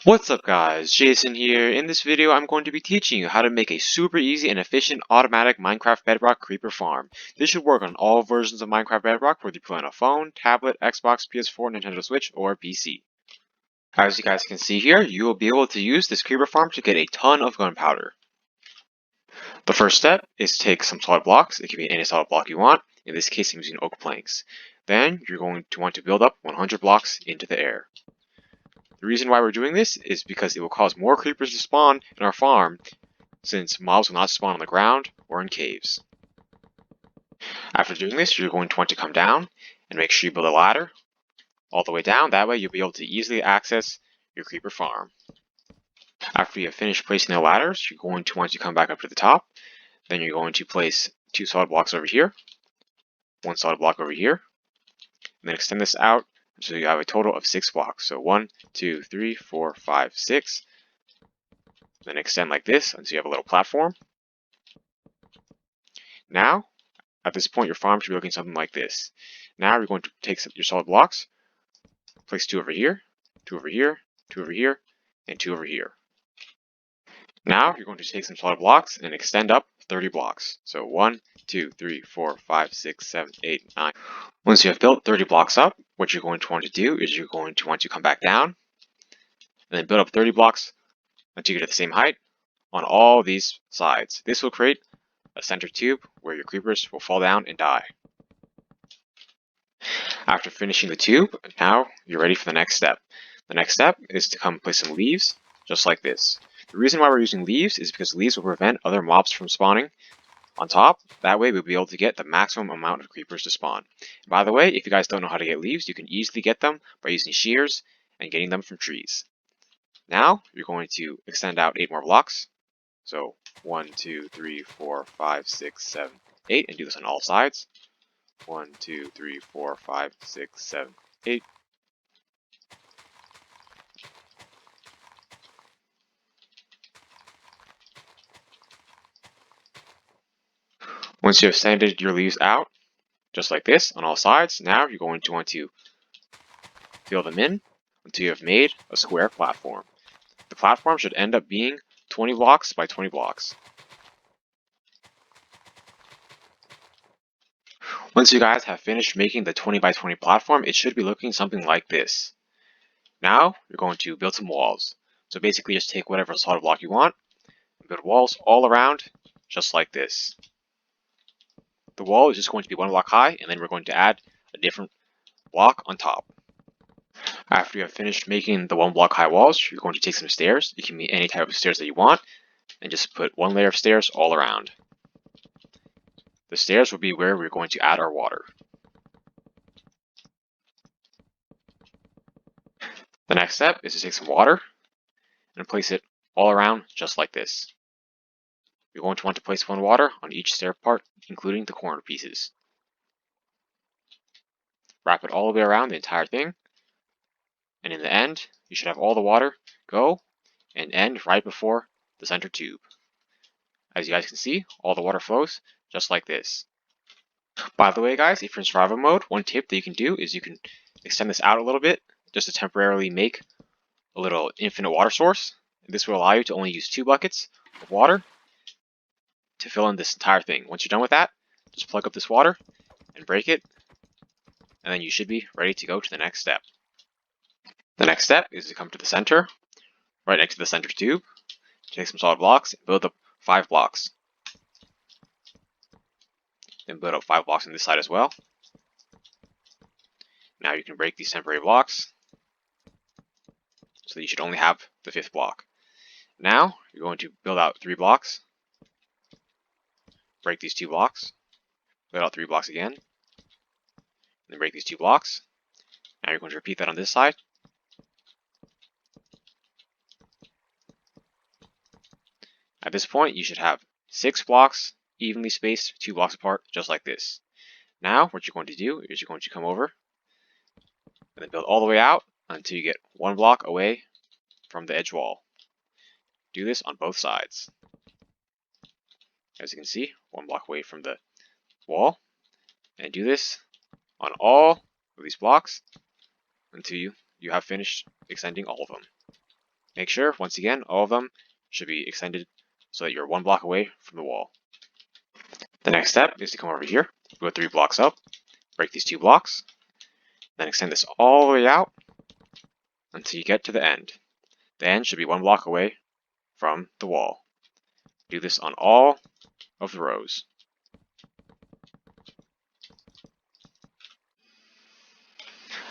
What's up guys, Jason here. In this video I'm going to be teaching you how to make a super easy and efficient automatic Minecraft Bedrock creeper farm. This should work on all versions of Minecraft Bedrock, whether you play on a phone, tablet, Xbox, PS4, Nintendo Switch, or PC. As you guys can see here, you will be able to use this creeper farm to get a ton of gunpowder. The first step is to take some solid blocks. It can be any solid block you want. In this case I'm using oak planks. Then you're going to want to build up 100 blocks into the air. The reason why we're doing this is because it will cause more creepers to spawn in our farm, since mobs will not spawn on the ground or in caves. After doing this, you're going to want to come down and make sure you build a ladder all the way down. That way you'll be able to easily access your creeper farm. After you have finished placing the ladders, you're going to want to come back up to the top. Then you're going to place 2 solid blocks over here, 1 solid block over here, and then extend this out so you have a total of 6 blocks. So 1, 2, 3, 4, 5, 6. Then extend like this until you have a little platform. Now, at this point, your farm should be looking something like this. Now you're going to take your solid blocks, place 2 over here, 2 over here, 2 over here, and 2 over here. Now you're going to take some solid blocks and extend up 30 blocks. So 1, 2, 3, 4, 5, 6, 7, 8, 9. Once you have built 30 blocks up, what you're going to want to do is you're going to want to come back down and then build up 30 blocks until you get to the same height on all these sides. This will create a center tube where your creepers will fall down and die. After finishing the tube, now you're ready for the next step. The next step is to come place some leaves, just like this. The reason why we're using leaves is because leaves will prevent other mobs from spawning on top. That way we'll be able to get the maximum amount of creepers to spawn. And by the way, if you guys don't know how to get leaves, you can easily get them by using shears and getting them from trees. Now you're going to extend out 8 more blocks. So 1, 2, 3, 4, 5, 6, 7, 8, and do this on all sides. 1, 2, 3, 4, 5, 6, 7, 8. Once you have sanded your leaves out, just like this, on all sides, now you're going to want to fill them in until you have made a square platform. The platform should end up being 20 blocks by 20 blocks. Once you guys have finished making the 20 by 20 platform, it should be looking something like this. Now, you're going to build some walls. So basically just take whatever solid block you want, and build walls all around, just like this. The wall is just going to be 1 block high, and then we're going to add a different block on top. After you have finished making the 1 block high walls, you're going to take some stairs. It can be any type of stairs that you want, and just put 1 layer of stairs all around. The stairs will be where we're going to add our water. The next step is to take some water and place it all around just like this. You're going to want to place 1 water on each stair part, including the corner pieces. Wrap it all the way around the entire thing, and in the end, you should have all the water go and end right before the center tube. As you guys can see, all the water flows just like this. By the way guys, if you're in survival mode, one tip that you can do is you can extend this out a little bit just to temporarily make a little infinite water source. This will allow you to only use 2 buckets of water to fill in this entire thing. Once you're done with that, just plug up this water and break it, and then you should be ready to go to the next step. The next step is to come to the center, right next to the center tube, take some solid blocks and build up 5 blocks. Then build up 5 blocks on this side as well. Now you can break these temporary blocks, so you should only have the 5th block. Now you're going to build out 3 blocks, break these 2 blocks, build out 3 blocks again, and then break these 2 blocks. Now you're going to repeat that on this side. At this point, you should have 6 blocks evenly spaced 2 blocks apart, just like this. Now, what you're going to do is you're going to come over and then build all the way out until you get 1 block away from the edge wall. Do this on both sides. As you can see, 1 block away from the wall, and do this on all of these blocks until you have finished extending all of them. Make sure, once again, all of them should be extended so that you're 1 block away from the wall. The next step is to come over here, go 3 blocks up, break these 2 blocks, then extend this all the way out until you get to the end. The end should be 1 block away from the wall. Do this on all of the rows.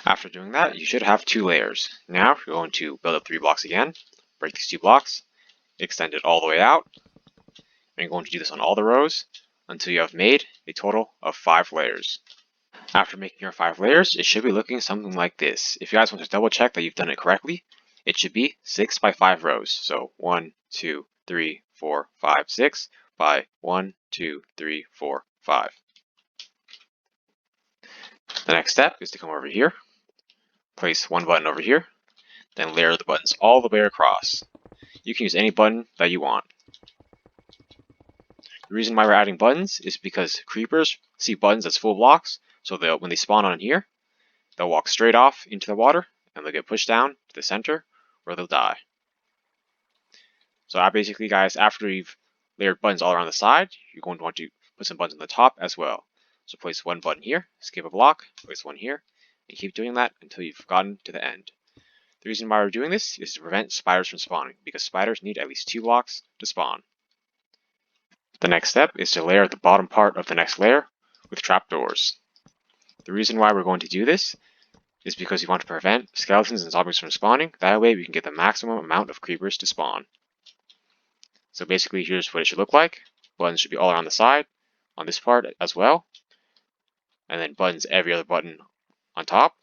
After doing that, you should have 2 layers. Now you're going to build up 3 blocks again, break these 2 blocks, extend it all the way out, and you're going to do this on all the rows until you have made a total of 5 layers. After making your 5 layers, it should be looking something like this. If you guys want to double check that you've done it correctly, it should be 6 by 5 rows. So 1, 2, 3, 4, 5, 6 by 1, 2, 3, 4, 5. The next step is to come over here, place 1 button over here, then layer the buttons all the way across. You can use any button that you want. The reason why we're adding buttons is because creepers see buttons as full blocks, so when they spawn on here, they'll walk straight off into the water, and they'll get pushed down to the center, or they'll die. So basically, guys, after you've layered buttons all around the side, you're going to want to put some buttons on the top as well. So place 1 button here, skip a block, place 1 here, and keep doing that until you've gotten to the end. The reason why we're doing this is to prevent spiders from spawning, because spiders need at least 2 blocks to spawn. The next step is to layer the bottom part of the next layer with trapdoors. The reason why we're going to do this is because we want to prevent skeletons and zombies from spawning. That way we can get the maximum amount of creepers to spawn. So basically, here's what it should look like. Buttons should be all around the side, on this part as well, and then buttons every other button on top,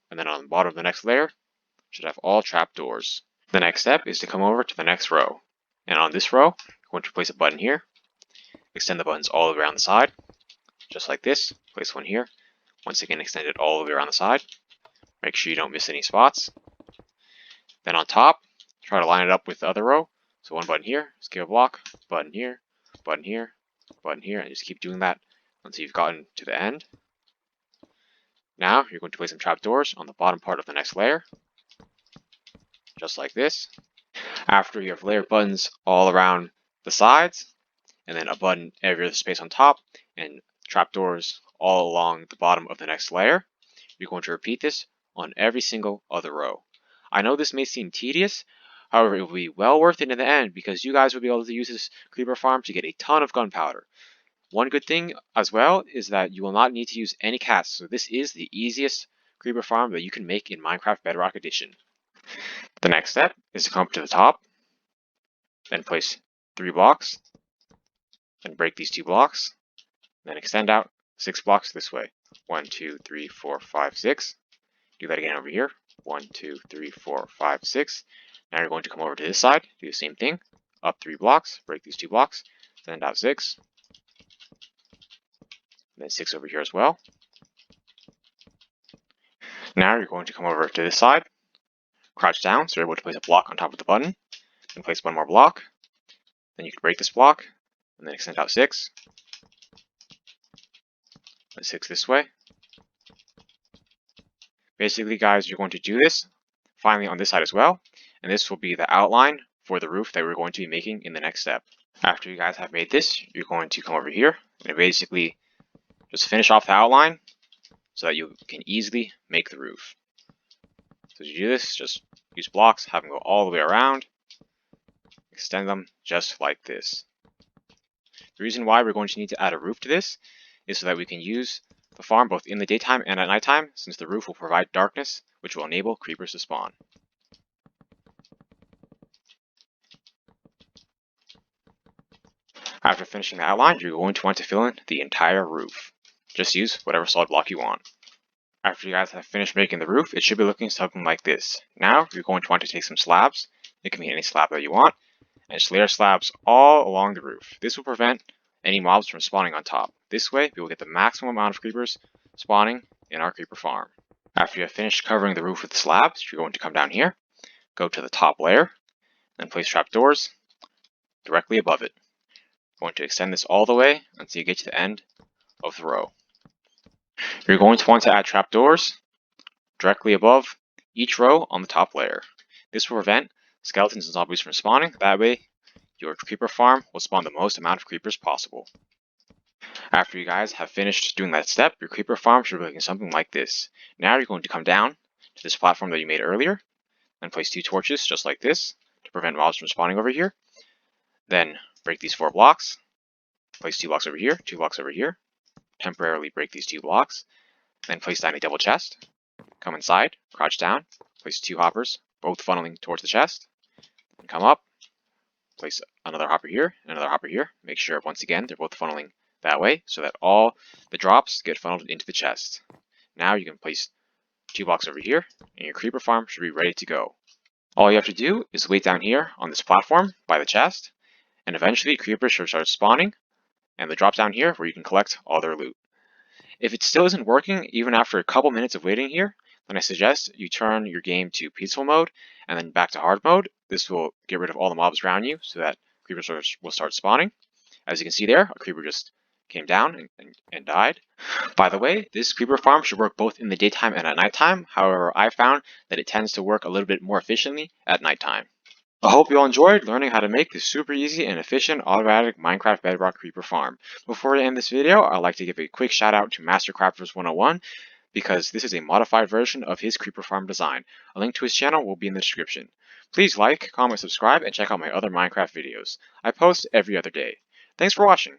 and then on the bottom of the next layer should have all trapdoors. The next step is to come over to the next row, and on this row, I'm going to place a button here, extend the buttons all the way around the side, just like this. Place 1 here, once again extend it all the way around the side. Make sure you don't miss any spots. Then on top, try to line it up with the other row. So 1 button here, skip a block, button here, button here, button here, and just keep doing that until you've gotten to the end. Now you're going to place some trapdoors on the bottom part of the next layer, just like this. After you have layered buttons all around the sides, and then a button every other space on top, and trapdoors all along the bottom of the next layer, you're going to repeat this on every single other row. I know this may seem tedious, however, it will be well worth it in the end because you guys will be able to use this creeper farm to get a ton of gunpowder. One good thing as well is that you will not need to use any casts, so this is the easiest creeper farm that you can make in Minecraft Bedrock Edition. The next step is to come up to the top, then place 3 blocks, then break these 2 blocks, then extend out 6 blocks this way. 1, 2, 3, 4, 5, 6. Do that again over here. 1, 2, 3, 4, 5, 6. Now you're going to come over to this side, do the same thing. Up 3 blocks, break these 2 blocks, send out 6. And then 6 over here as well. Now you're going to come over to this side, crouch down so you're able to place a block on top of the button, then place 1 more block. Then you can break this block, and then extend out 6. And 6 this way. Basically, guys, you're going to do this finally on this side as well, and this will be the outline for the roof that we're going to be making in the next step. After you guys have made this, you're going to come over here and basically just finish off the outline so that you can easily make the roof. So to do this, just use blocks, have them go all the way around, extend them just like this. The reason why we're going to need to add a roof to this is so that we can use the farm both in the daytime and at nighttime, since the roof will provide darkness, which will enable creepers to spawn. After finishing the outline, you're going to want to fill in the entire roof. Just use whatever solid block you want. After you guys have finished making the roof, it should be looking something like this. Now, you're going to want to take some slabs, it can be any slab that you want, and just layer slabs all along the roof. This will prevent any mobs from spawning on top. This way, we will get the maximum amount of creepers spawning in our creeper farm. After you have finished covering the roof with slabs, you're going to come down here, go to the top layer, and place trapdoors directly above it. You're going to extend this all the way until you get to the end of the row. You're going to want to add trapdoors directly above each row on the top layer. This will prevent skeletons and zombies from spawning. That way, your creeper farm will spawn the most amount of creepers possible. After you guys have finished doing that step, your creeper farm should be looking something like this. Now you're going to come down to this platform that you made earlier, and place 2 torches just like this to prevent mobs from spawning over here. Then break these 4 blocks, place 2 blocks over here, 2 blocks over here, temporarily break these 2 blocks, then place down a double chest, come inside, crouch down, place 2 hoppers, both funneling towards the chest, and come up, place another hopper here, and another hopper here. Make sure, once again, they're both funneling that way, so that all the drops get funneled into the chest. Now you can place 2 blocks over here, and your creeper farm should be ready to go. All you have to do is wait down here on this platform by the chest, and eventually creepers should start spawning, and the drops down here where you can collect all their loot. If it still isn't working, even after a couple minutes of waiting here, then I suggest you turn your game to peaceful mode and then back to hard mode. This will get rid of all the mobs around you so that creepers will start spawning. As you can see there, a creeper just came down and died. By the way, this creeper farm should work both in the daytime and at nighttime. However, I found that it tends to work a little bit more efficiently at nighttime. I hope you all enjoyed learning how to make this super easy and efficient automatic Minecraft Bedrock creeper farm. Before we end this video, I'd like to give a quick shout out to Mastercrafters 101 because this is a modified version of his creeper farm design. A link to his channel will be in the description. Please like, comment, subscribe, and check out my other Minecraft videos. I post every other day. Thanks for watching.